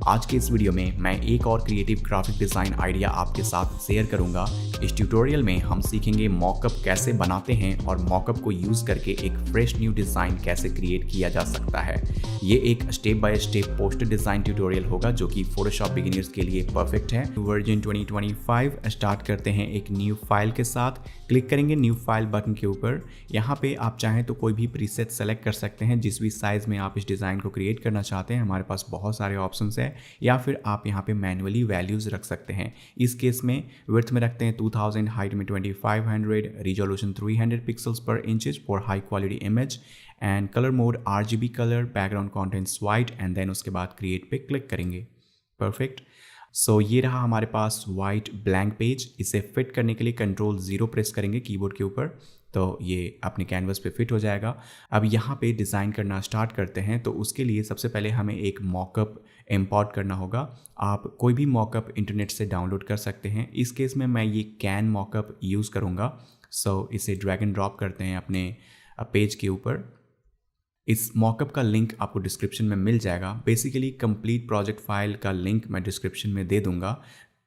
आज के इस वीडियो में मैं एक और क्रिएटिव ग्राफिक डिज़ाइन आइडिया आपके साथ शेयर करूंगा। इस ट्यूटोरियल में हम सीखेंगे मॉकअप कैसे बनाते हैं और मॉकअप को यूज़ करके एक फ्रेश न्यू डिज़ाइन कैसे क्रिएट किया जा सकता है। ये एक step by step poster design tutorial होगा जो कि फोटोशॉप बिगिनर्स के लिए परफेक्ट है। वर्जन 2025 स्टार्ट करते हैं एक न्यू फाइल के साथ। क्लिक करेंगे न्यू फाइल बटन के ऊपर। यहाँ पे आप चाहें तो कोई भी प्रीसेट सेलेक्ट कर सकते हैं जिस भी साइज़ में आप इस डिज़ाइन को क्रिएट करना चाहते हैं। हमारे पास बहुत सारे ऑप्शंस हैं, या फिर आप यहाँ पे मैनुअली वैल्यूज़ रख सकते हैं। इस केस में विड्थ में रखते हैं 2000, हाइट में 2500, resolution 300 pixels per inches for high quality image, and colour mode RGB colour, background contents white, and then उसके बाद क्रिएट पे क्लिक करेंगे। परफेक्ट। सो ये रहा हमारे पास वाइट ब्लैंक पेज। इसे फिट करने के लिए Ctrl+0 प्रेस करेंगे कीबोर्ड के ऊपर, तो ये अपने कैनवस पे फिट हो जाएगा। अब यहाँ पे डिज़ाइन करना स्टार्ट करते हैं। तो उसके लिए सबसे पहले हमें एक मॉकअप इंपोर्ट करना होगा। आप कोई भी मॉकअप इंटरनेट से डाउनलोड कर सकते हैं। इस केस में मैं ये कैन मॉकअप यूज़ करूँगा। सो इसे ड्रैग एंड ड्रॉप करते हैं अपने पेज के ऊपर। इस मॉकअप का लिंक आपको डिस्क्रिप्शन में मिल जाएगा। बेसिकली कंप्लीट प्रोजेक्ट फाइल का लिंक मैं डिस्क्रिप्शन में दे दूंगा।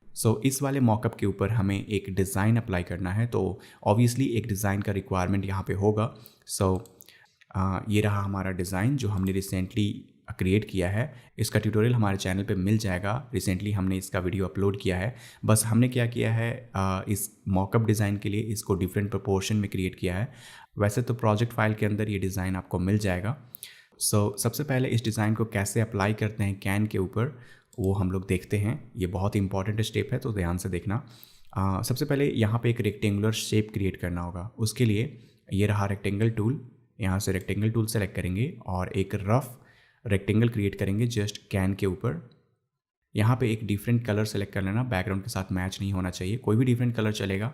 सो इस वाले मॉकअप के ऊपर हमें एक डिज़ाइन अप्लाई करना है, तो ऑब्वियसली एक डिज़ाइन का रिक्वायरमेंट यहाँ पे होगा। ये रहा हमारा डिज़ाइन जो हमने रिसेंटली क्रिएट किया है। इसका ट्यूटोरियल हमारे चैनल पे मिल जाएगा। रिसेंटली हमने इसका वीडियो अपलोड किया है। बस हमने क्या किया है, इस मॉकअप डिज़ाइन के लिए इसको डिफरेंट प्रोपोर्शन में क्रिएट किया है। वैसे तो प्रोजेक्ट फाइल के अंदर ये डिज़ाइन आपको मिल जाएगा। सबसे पहले इस डिज़ाइन को कैसे अप्लाई करते हैं कैन के ऊपर, वो हम लोग देखते हैं। ये बहुत इंपॉर्टेंट स्टेप है, तो ध्यान से देखना। सबसे पहले यहाँ पे एक रेक्टेंगुलर शेप क्रिएट करना होगा। उसके लिए ये रहा रेक्टेंगल टूल। यहाँ से रेक्टेंगल टूल सेलेक्ट करेंगे और एक रफ रेक्टेंगल क्रिएट करेंगे जस्ट कैन के ऊपर। यहाँ पे एक डिफरेंट कलर सेलेक्ट कर लेना, बैकग्राउंड के साथ मैच नहीं होना चाहिए। कोई भी डिफरेंट कलर चलेगा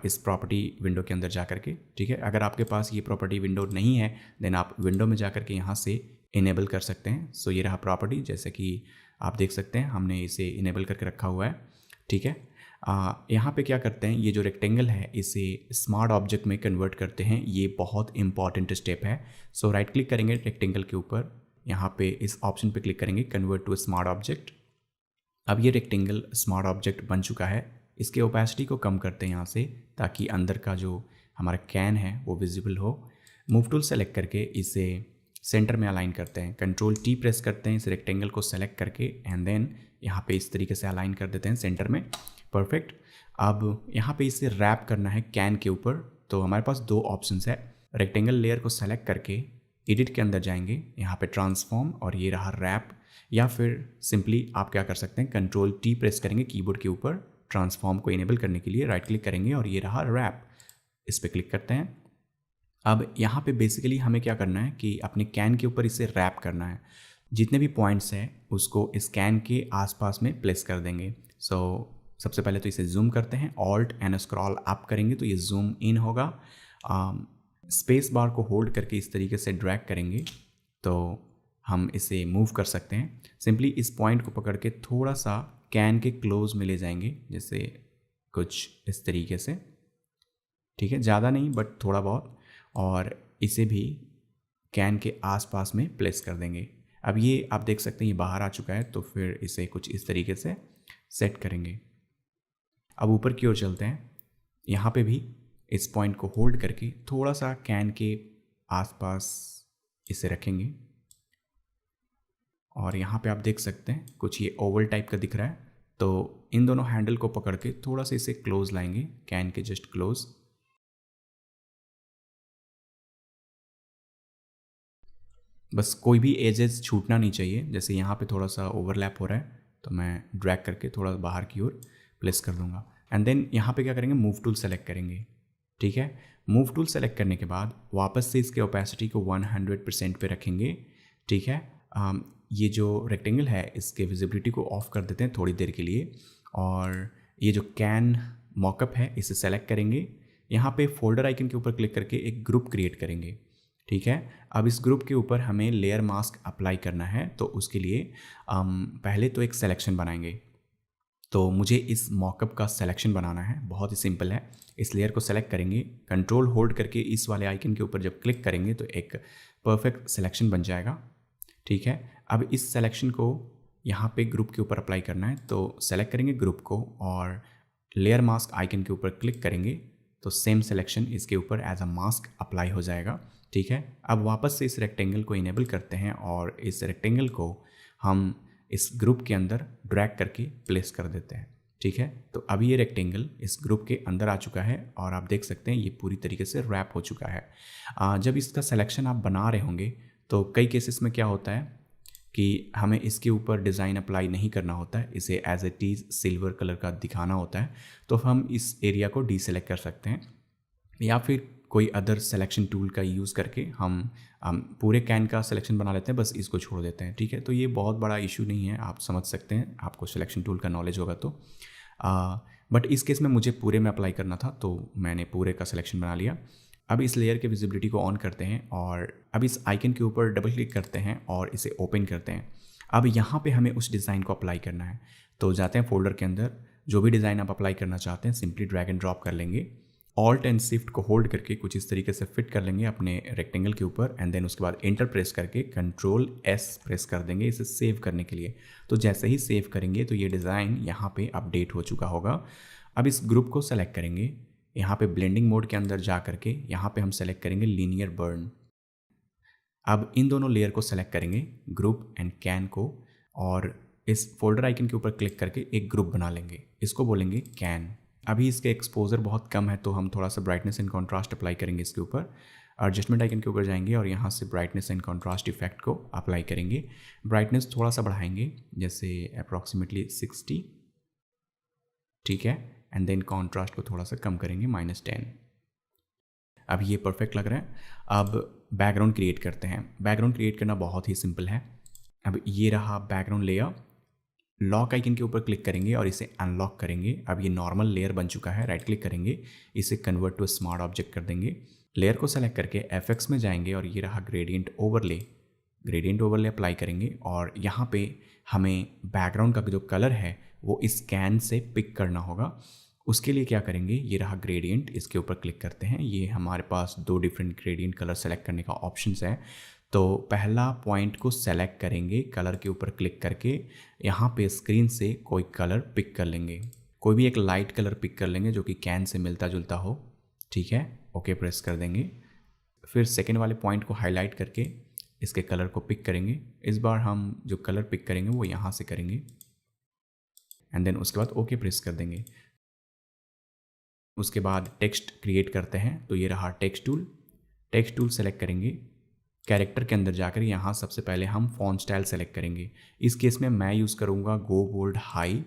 इस प्रॉपर्टी विंडो के अंदर जा करके, ठीक है। अगर आपके पास ये प्रॉपर्टी विंडो नहीं है देन आप विंडो में जा करके यहाँ से इनेबल कर सकते हैं। सो ये रहा प्रॉपर्टी, जैसे कि आप देख सकते हैं हमने इसे इनेबल करके रखा हुआ है, ठीक है। यहाँ पे क्या करते हैं, ये जो रेक्टेंगल है इसे स्मार्ट ऑब्जेक्ट में कन्वर्ट करते हैं। ये बहुत इंपॉर्टेंट स्टेप है। सो राइट क्लिक करेंगे रेक्टेंगल के ऊपर, यहाँ पे इस ऑप्शन पे क्लिक करेंगे कन्वर्ट टू स्मार्ट ऑब्जेक्ट। अब ये रेक्टेंगल स्मार्ट ऑब्जेक्ट बन चुका है। इसके ओपेसिटी को कम करते हैं यहाँ से, ताकि अंदर का जो हमारा कैन है वो विजिबल हो। मूव टूल सेलेक्ट करके इसे सेंटर में अलाइन करते हैं। Ctrl+T प्रेस करते हैं इस रेक्टेंगल को सेलेक्ट करके, एंड देन यहाँ पे इस तरीके से अलाइन कर देते हैं सेंटर में। परफेक्ट। अब यहाँ पे इसे रैप करना है कैन के ऊपर। तो हमारे पास दो ऑप्शंस है। रेक्टेंगल लेयर को सेलेक्ट करके एडिट के अंदर जाएंगे, यहाँ पे ट्रांसफॉर्म, और ये रहा रैप। या फिर सिंपली आप क्या कर सकते हैं, Ctrl+T प्रेस करेंगे कीबोर्ड के ऊपर ट्रांसफॉर्म को इनेबल करने के लिए, राइट क्लिक करेंगे और ये रहा रैप। इस पर क्लिक करते हैं। अब यहाँ पे बेसिकली हमें क्या करना है कि अपने कैन के ऊपर इसे रैप करना है। जितने भी पॉइंट्स हैं उसको इस कैन के आसपास में प्लेस कर देंगे। सबसे पहले तो इसे जूम करते हैं, ऑल्ट एंड स्क्रॉल अप करेंगे तो ये जूम इन होगा। स्पेस बार को होल्ड करके इस तरीके से ड्रैग करेंगे तो हम इसे मूव कर सकते हैं। सिंपली इस पॉइंट को पकड़ के थोड़ा सा कैन के क्लोज में ले जाएंगे, जैसे कुछ इस तरीके से, ठीक है। ज़्यादा नहीं बट थोड़ा बहुत, और इसे भी कैन के आसपास में प्लेस कर देंगे। अब ये आप देख सकते हैं ये बाहर आ चुका है, तो फिर इसे कुछ इस तरीके से सेट करेंगे। अब ऊपर की ओर चलते हैं। यहाँ पे भी इस पॉइंट को होल्ड करके थोड़ा सा कैन के आसपास इसे रखेंगे, और यहाँ पे आप देख सकते हैं कुछ ये ओवल टाइप का दिख रहा है। तो इन दोनों हैंडल को पकड़ के थोड़ा सा इसे क्लोज लाएंगे, कैन के जस्ट क्लोज। बस कोई भी एजेस छूटना नहीं चाहिए। जैसे यहाँ पे थोड़ा सा ओवरलैप हो रहा है तो मैं ड्रैग करके थोड़ा बाहर की ओर प्लेस कर दूंगा। एंड देन यहाँ पे क्या करेंगे, मूव टूल सेलेक्ट करेंगे, ठीक है। मूव टूल सेलेक्ट करने के बाद वापस से इसके ओपेसिटी को 100% पे रखेंगे, ठीक है। ये जो रेक्टेंगल है इसके विजिबिलिटी को ऑफ कर देते हैं थोड़ी देर के लिए, और ये जो कैन मॉकअप है इसे सेलेक्ट करेंगे। यहाँ पे फोल्डर आइकन के ऊपर क्लिक करके एक ग्रुप क्रिएट करेंगे, ठीक है। अब इस ग्रुप के ऊपर हमें लेयर मास्क अप्लाई करना है। तो उसके लिए पहले तो एक सिलेक्शन बनाएंगे। तो मुझे इस मॉकअप का सिलेक्शन बनाना है, बहुत ही सिंपल है। इस लेयर को सेलेक्ट करेंगे, कंट्रोल होल्ड करके इस वाले आइकन के ऊपर जब क्लिक करेंगे तो एक परफेक्ट सिलेक्शन बन जाएगा, ठीक है। अब इस सिलेक्शन को यहाँ पे ग्रुप के ऊपर अप्लाई करना है, तो सेलेक्ट करेंगे ग्रुप को और लेयर मास्क आइकन के ऊपर क्लिक करेंगे तो सेम सिलेक्शन इसके ऊपर एज अ मास्क अप्लाई हो जाएगा। ठीक है, अब वापस से इस रेक्टेंगल को इनेबल करते हैं और इस रेक्टेंगल को हम इस ग्रुप के अंदर ड्रैग करके प्लेस कर देते हैं। ठीक है, तो अभी ये रेक्टेंगल इस ग्रुप के अंदर आ चुका है और आप देख सकते हैं ये पूरी तरीके से रैप हो चुका है। जब इसका सिलेक्शन आप बना रहे होंगे तो कई केसेस में क्या होता है कि हमें इसके ऊपर डिज़ाइन अप्लाई नहीं करना होता है, इसे as it is silver colour का दिखाना होता है, तो हम इस एरिया को डीसेलेक्ट कर सकते हैं या फिर कोई अदर सिलेक्शन टूल का यूज़ करके हम पूरे कैन का सिलेक्शन बना लेते हैं, बस इसको छोड़ देते हैं। ठीक है, तो ये बहुत बड़ा इशू नहीं है, आप समझ सकते हैं, आपको सिलेक्शन टूल का नॉलेज होगा तो। बट इस केस में मुझे पूरे में अप्लाई करना था तो मैंने पूरे का सिलेक्शन बना लिया। अब इस लेयर के विजिबिलिटी को ऑन करते हैं और अब इस आइकन के ऊपर डबल क्लिक करते हैं और इसे ओपन करते हैं। अब यहाँ पे हमें उस डिज़ाइन को अप्लाई करना है, तो जाते हैं फोल्डर के अंदर, जो भी डिज़ाइन आप अप्लाई करना चाहते हैं सिंपली ड्रैग एंड ड्रॉप कर लेंगे, ऑल्ट एंड शिफ्ट को होल्ड करके कुछ इस तरीके से फिट कर लेंगे अपने रेक्टेंगल के ऊपर एंड देन उसके बाद एंटर प्रेस करके कंट्रोल एस प्रेस कर देंगे इसे सेव करने के लिए। तो जैसे ही सेव करेंगे तो ये डिज़ाइन यहाँ पे अपडेट हो चुका होगा। अब इस ग्रुप को सेलेक्ट करेंगे, यहाँ पे ब्लेंडिंग मोड के अंदर जा करके यहाँ पे हम सेलेक्ट करेंगे लीनियर बर्न। अब इन दोनों लेयर को सेलेक्ट करेंगे ग्रुप एंड कैन को और इस फोल्डर आइकन के ऊपर क्लिक करके एक ग्रुप बना लेंगे, इसको बोलेंगे कैन। अभी इसके एक्सपोजर बहुत कम है तो हम थोड़ा सा ब्राइटनेस एंड कॉन्ट्रास्ट अप्लाई करेंगे इसके ऊपर। एडजस्टमेंट आइकन के ऊपर जाएंगे और यहाँ से ब्राइटनेस एंड कॉन्ट्रास्ट इफेक्ट को अप्लाई करेंगे। ब्राइटनेस थोड़ा सा बढ़ाएंगे, जैसे अप्रॉक्सीमेटली 60। ठीक है, एंड देन कॉन्ट्रास्ट को थोड़ा सा कम करेंगे -10। अब ये परफेक्ट लग रहा है। अब बैकग्राउंड क्रिएट करते हैं। बैकग्राउंड क्रिएट करना बहुत ही सिंपल है। अब ये रहा बैकग्राउंड लेयर, लॉक आइकन के ऊपर क्लिक करेंगे और इसे अनलॉक करेंगे। अब ये नॉर्मल लेयर बन चुका है, राइट क्लिक करेंगे, इसे कन्वर्ट टू स्मार्ट ऑब्जेक्ट कर देंगे। लेयर को सेलेक्ट करके एफएक्स में जाएंगे और ये रहा gradient overlay. Gradient overlay apply करेंगे और यहाँ पे हमें बैकग्राउंड का जो कलर है वो इस कैन से पिक करना होगा। उसके लिए क्या करेंगे, ये रहा ग्रेडियंट, इसके ऊपर क्लिक करते हैं। ये हमारे पास 2 डिफरेंट ग्रेडियंट कलर सेलेक्ट करने का ऑप्शंस है। तो पहला पॉइंट को सेलेक्ट करेंगे, कलर के ऊपर क्लिक करके यहाँ पे स्क्रीन से कोई कलर पिक कर लेंगे, कोई भी एक लाइट कलर पिक कर लेंगे जो कि कैन से मिलता जुलता हो। ठीक है, ओके प्रेस कर देंगे। फिर सेकेंड वाले पॉइंट को हाईलाइट करके इसके कलर को पिक करेंगे। इस बार हम जो कलर पिक करेंगे वो यहाँ से करेंगे एंड देन उसके बाद ओके प्रेस कर देंगे। उसके बाद टेक्स्ट क्रिएट करते हैं, तो ये रहा text tool. Text tool select करेंगे, कैरेक्टर के अंदर जाकर यहाँ सबसे पहले हम फॉन्ट स्टाइल सेलेक्ट करेंगे। इस केस में मैं यूज़ करूँगा गो बोल्ड हाई।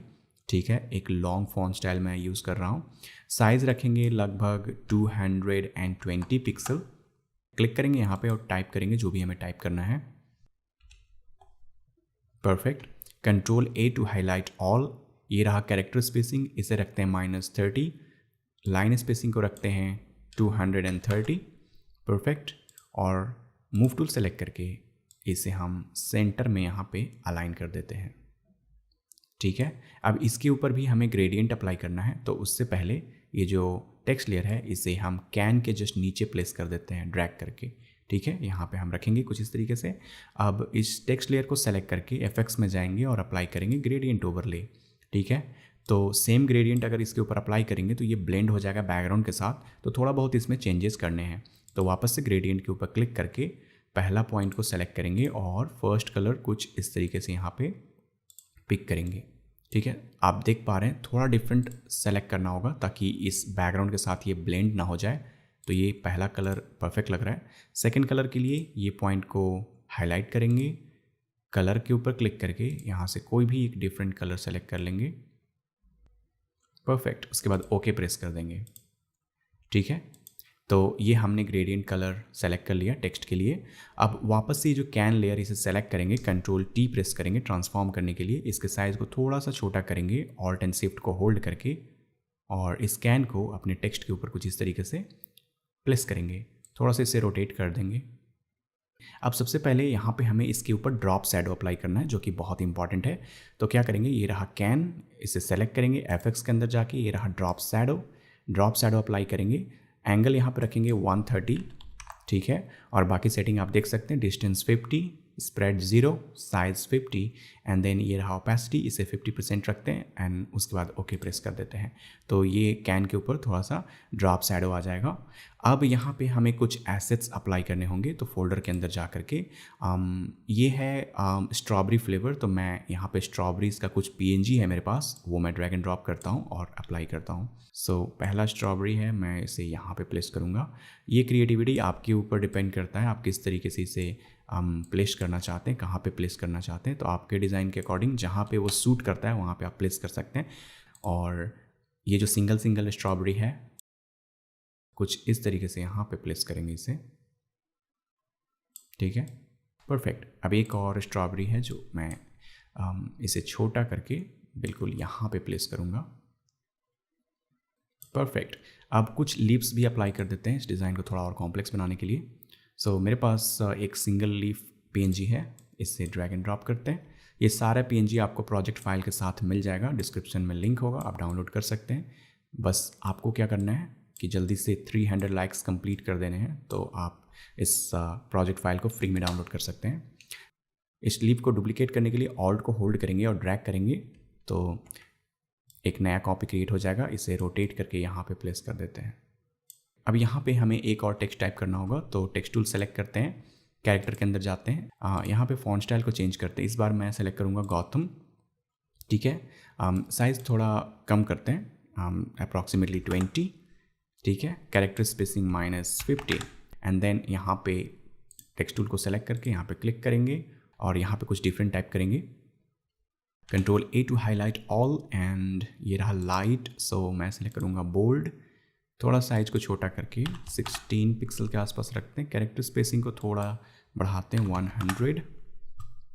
ठीक है, एक लॉन्ग फॉन्ट स्टाइल मैं यूज़ कर रहा हूँ। साइज़ रखेंगे लगभग 220 पिक्सल। क्लिक करेंगे यहाँ पे और टाइप करेंगे जो भी हमें टाइप करना है। Perfect, control A to highlight all. ये रहा कैरेक्टर स्पेसिंग, इसे रखते हैं -30। लाइन स्पेसिंग को रखते हैं 230। परफेक्ट, और मूव टूल सेलेक्ट करके इसे हम सेंटर में यहाँ पे अलाइन कर देते हैं। ठीक है, अब इसके ऊपर भी हमें ग्रेडियंट अप्लाई करना है, तो उससे पहले ये जो टेक्स्ट लेयर है इसे हम कैन के जस्ट नीचे प्लेस कर देते हैं ड्रैग करके। ठीक है, यहाँ पे हम रखेंगे कुछ इस तरीके से। अब इस टेक्स्ट लेयर को सेलेक्ट करके एफएक्स में जाएंगे और अप्लाई करेंगे ग्रेडियंट ओवरले। ठीक है, तो सेम ग्रेडियंट अगर इसके ऊपर अप्लाई करेंगे तो ये ब्लेंड हो जाएगा बैकग्राउंड के साथ, तो थोड़ा बहुत इसमें चेंजेस करने हैं। तो वापस से ग्रेडियंट के ऊपर क्लिक करके पहला पॉइंट को सेलेक्ट करेंगे और फर्स्ट कलर कुछ इस तरीके से यहाँ पे पिक करेंगे। ठीक है, आप देख पा रहे हैं थोड़ा डिफरेंट सेलेक्ट करना होगा ताकि इस बैकग्राउंड के साथ ये ब्लेंड ना हो जाए। तो ये पहला कलर परफेक्ट लग रहा है। सेकेंड कलर के लिए ये पॉइंट को हाईलाइट करेंगे, कलर के ऊपर क्लिक करके यहाँ से कोई भी एक डिफरेंट कलर सेलेक्ट कर लेंगे। परफेक्ट, उसके बाद ओके प्रेस कर देंगे। ठीक है, तो ये हमने ग्रेडियंट कलर सेलेक्ट कर लिया टेक्स्ट के लिए। अब वापस से जो कैन लेयर इसे सेलेक्ट करेंगे, कंट्रोल T प्रेस करेंगे ट्रांसफॉर्म करने के लिए। इसके साइज़ को थोड़ा सा छोटा करेंगे ऑल्ट एंड शिफ्ट को होल्ड करके, और इस कैन को अपने टेक्स्ट के ऊपर कुछ इस तरीके से प्लेस करेंगे। थोड़ा सा इसे रोटेट कर देंगे। अब सबसे पहले यहाँ पे हमें इसके ऊपर ड्रॉप शैडो अप्लाई करना है जो कि बहुत इंपॉर्टेंट है। तो क्या करेंगे, ये रहा कैन, इसे सेलेक्ट करेंगे एफएक्स के अंदर जाके, ये रहा ड्रॉप शैडो अप्लाई करेंगे। एंगल यहाँ पे रखेंगे 130। ठीक है, और बाकी सेटिंग आप देख सकते हैं, distance 50, spread 0, size 50 and then ये रहा ओपेसिटी, इसे 50% रखते हैं एंड उसके बाद ओके प्रेस कर देते हैं। तो ये कैन के ऊपर थोड़ा सा ड्रॉप शैडो आ जाएगा। अब यहाँ पे हमें कुछ एसेट्स अप्लाई करने होंगे, तो फोल्डर के अंदर जा करके ये है स्ट्रॉबेरी फ्लेवर, तो मैं यहाँ पे स्ट्रॉबेरीज का कुछ PNG है मेरे पास, वो मैं ड्रैग एंड ड्रॉप करता हूँ और अप्लाई करता हूँ। सो पहला स्ट्रॉबेरी है, मैं इसे यहाँ पे प्लेस करूँगा। ये क्रिएटिविटी आपके ऊपर डिपेंड करता है, आप किस तरीके से इसे प्लेस करना चाहते हैं, कहाँ पे प्लेस करना चाहते हैं। तो आपके डिज़ाइन के अकॉर्डिंग जहाँ पे वो सूट करता है वहाँ पे आप प्लेस कर सकते हैं। और ये जो सिंगल सिंगल स्ट्रॉबेरी है कुछ इस तरीके से यहाँ पे प्लेस करेंगे इसे, ठीक है, परफेक्ट। अब एक और स्ट्रॉबेरी है जो मैं इसे छोटा करके बिल्कुल यहाँ पे प्लेस करूँगा, परफेक्ट। अब कुछ लीव्स भी अप्लाई कर देते हैं इस डिज़ाइन को थोड़ा और कॉम्प्लेक्स बनाने के लिए। सो मेरे पास एक सिंगल लीफ PNG है, इससे ड्रैग एंड ड्रॉप करते हैं। ये सारा PNG आपको प्रोजेक्ट फाइल के साथ मिल जाएगा, डिस्क्रिप्शन में लिंक होगा, आप डाउनलोड कर सकते हैं। बस आपको क्या करना है कि जल्दी से 300 लाइक्स कंप्लीट कर देने हैं, तो आप इस प्रोजेक्ट फाइल को फ्री में डाउनलोड कर सकते हैं। इस लीफ को डुप्लीकेट करने के लिए ऑल्ट को होल्ड करेंगे और ड्रैग करेंगे तो एक नया कॉपी क्रिएट हो जाएगा। इसे रोटेट करके यहाँ पे प्लेस कर देते हैं। अब यहाँ पे हमें एक और टेक्स्ट टाइप करना होगा, तो टेक्स्ट टूल सेलेक्ट करते हैं, कैरेक्टर के अंदर जाते हैं, यहाँ पे फॉन्ट स्टाइल को चेंज करते हैं। इस बार मैं सेलेक्ट करूँगा गौतम, ठीक है। साइज़ थोड़ा कम करते हैं, अप्रॉक्सीमेटली 20, ठीक है। कैरेक्टर स्पेसिंग -50 एंड देन यहाँ पे टेक्स्ट टूल को सेलेक्ट करके यहाँ पे क्लिक करेंगे और यहाँ पे कुछ डिफरेंट टाइप करेंगे। Ctrl+A to highlight all and ये रहा लाइट, सो मैं सेलेक्ट करूँगा बोल्ड। थोड़ा साइज को छोटा करके 16 पिक्सल के आसपास रखते हैं। कैरेक्टर स्पेसिंग को थोड़ा बढ़ाते हैं 100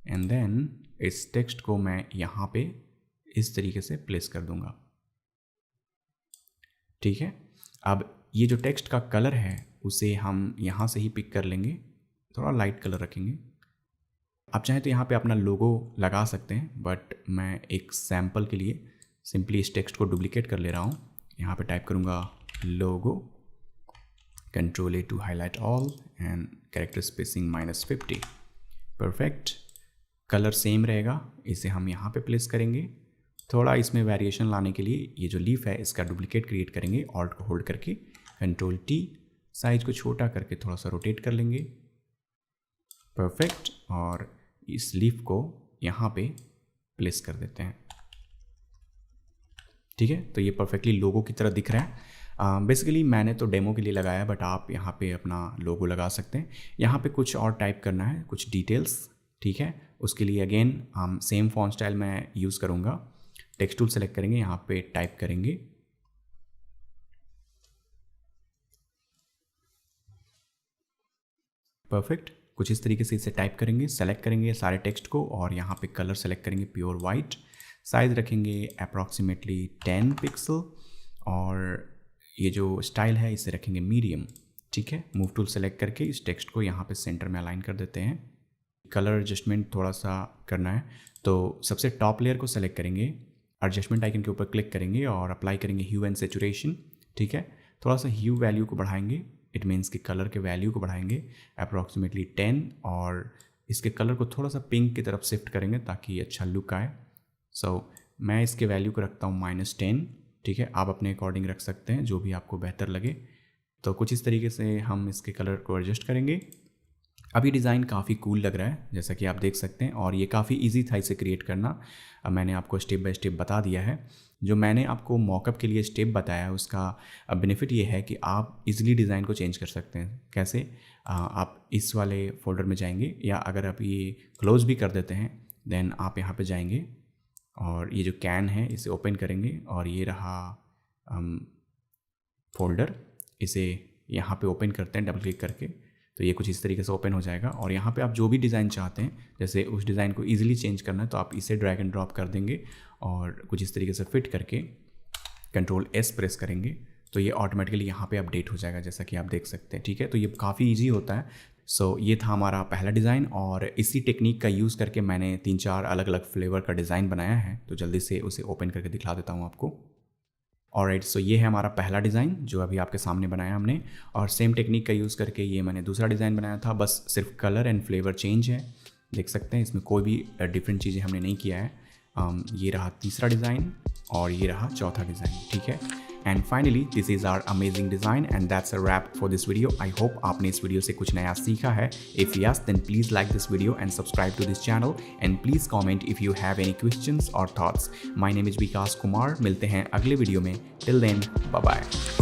एंड देन इस टेक्स्ट को मैं यहाँ पे इस तरीके से प्लेस कर दूँगा, ठीक है। अब ये जो टेक्स्ट का कलर है उसे हम यहाँ से ही पिक कर लेंगे, थोड़ा लाइट कलर रखेंगे। आप चाहें तो यहाँ पे अपना लोगो लगा सकते हैं, बट मैं एक सैम्पल के लिए सिंपली इस टेक्स्ट को डुप्लीकेट कर ले रहा हूँ। यहाँ पे टाइप करूँगा logo, Ctrl+A to highlight all and character spacing -50, perfect. Colour same रहेगा, इसे हम यहाँ पे प्लेस करेंगे। थोड़ा इसमें वेरिएशन लाने के लिए ये जो लीफ है इसका डुप्लीकेट क्रिएट करेंगे, ऑल्ट को होल्ड करके Ctrl+T, साइज को छोटा करके थोड़ा सा रोटेट कर लेंगे, परफेक्ट। और इस लीफ को यहाँ पे प्लेस कर देते हैं, ठीक है। तो ये परफेक्टली लोगो की तरह दिख रहा है। बेसिकली मैंने तो डेमो के लिए लगाया, बट आप यहाँ पे अपना लोगो लगा सकते हैं। यहाँ पे कुछ और टाइप करना है, कुछ डिटेल्स, ठीक है। उसके लिए अगेन सेम फॉन्ट स्टाइल मैं यूज़ करूँगा। टेक्स्ट टूल सेलेक्ट करेंगे, यहाँ पे टाइप करेंगे परफेक्ट। कुछ इस तरीके से इसे टाइप करेंगे, सेलेक्ट करेंगे सारे टेक्स्ट को और यहाँ पे कलर सेलेक्ट करेंगे प्योर वाइट, साइज रखेंगे अप्रॉक्सीमेटली 10 पिक्सल और ये जो स्टाइल है इसे रखेंगे मीडियम, ठीक है। मूव टूल सेलेक्ट करके इस टेक्स्ट को यहाँ पे सेंटर में अलाइन कर देते हैं। कलर एडजस्टमेंट थोड़ा सा करना है, तो सबसे टॉप लेयर को सेलेक्ट करेंगे, एडजस्टमेंट आइकन के ऊपर क्लिक करेंगे और अप्लाई करेंगे ह्यू एंड सैचुरेशन, ठीक है। थोड़ा सा ह्यू वैल्यू को बढ़ाएंगे, इट मीन्स कि कलर के वैल्यू को बढ़ाएंगे अप्रॉक्सीमेटली 10 और इसके कलर को थोड़ा सा पिंक की तरफ शिफ्ट करेंगे ताकि अच्छा लुक आए। सो मैं इसके वैल्यू को रखता हूँ -10, ठीक है। आप अपने अकॉर्डिंग रख सकते हैं, जो भी आपको बेहतर लगे। तो कुछ इस तरीके से हम इसके कलर को एडजस्ट करेंगे। अब ये डिज़ाइन काफ़ी कूल लग रहा है, जैसा कि आप देख सकते हैं, और ये काफ़ी इजी था इसे क्रिएट करना। मैंने आपको स्टेप बाय स्टेप बता दिया है। जो मैंने आपको मॉकअप के लिए स्टेप बताया है उसका बेनिफिट ये है कि आप इजीली डिज़ाइन को चेंज कर सकते हैं। कैसे? आप इस वाले फोल्डर में जाएंगे, या अगर आप ये क्लोज भी कर देते हैं देन आप यहाँ पे जाएंगे और ये जो कैन है इसे ओपन करेंगे और ये रहा फोल्डर, इसे यहाँ पे ओपन करते हैं डबल क्लिक करके, तो ये कुछ इस तरीके से ओपन हो जाएगा। और यहाँ पे आप जो भी डिज़ाइन चाहते हैं, जैसे उस डिज़ाइन को इजीली चेंज करना है तो आप इसे ड्रैग एंड ड्रॉप कर देंगे और कुछ इस तरीके से फिट करके Ctrl+S प्रेस करेंगे तो ये ऑटोमेटिकली यहाँ पे अपडेट हो जाएगा, जैसा कि आप देख सकते हैं, ठीक है। तो ये काफ़ी ईजी होता है। सो ये था हमारा पहला डिज़ाइन और इसी टेक्निक का यूज़ करके मैंने 3-4 अलग अलग फ्लेवर का डिज़ाइन बनाया है, तो जल्दी से उसे ओपन करके दिखला देता हूँ आपको। ऑलराइट, सो ये है हमारा पहला डिज़ाइन जो अभी आपके सामने बनाया हमने, और सेम टेक्निक का यूज़ करके ये मैंने दूसरा डिज़ाइन बनाया था, बस सिर्फ कलर एंड फ्लेवर चेंज है। देख सकते हैं इसमें कोई भी डिफरेंट चीज़ें हमने नहीं किया है। ये रहा तीसरा डिज़ाइन और ये रहा चौथा डिज़ाइन, ठीक है। And finally this is our amazing design and that's a wrap for this video. I hope आपने इस वीडियो से कुछ नया सीखा है। If yes then please like this video and subscribe to this channel and please comment if you have any questions और thoughts. My name is Vikas Kumar. मिलते हैं अगले वीडियो में। Till then bye bye.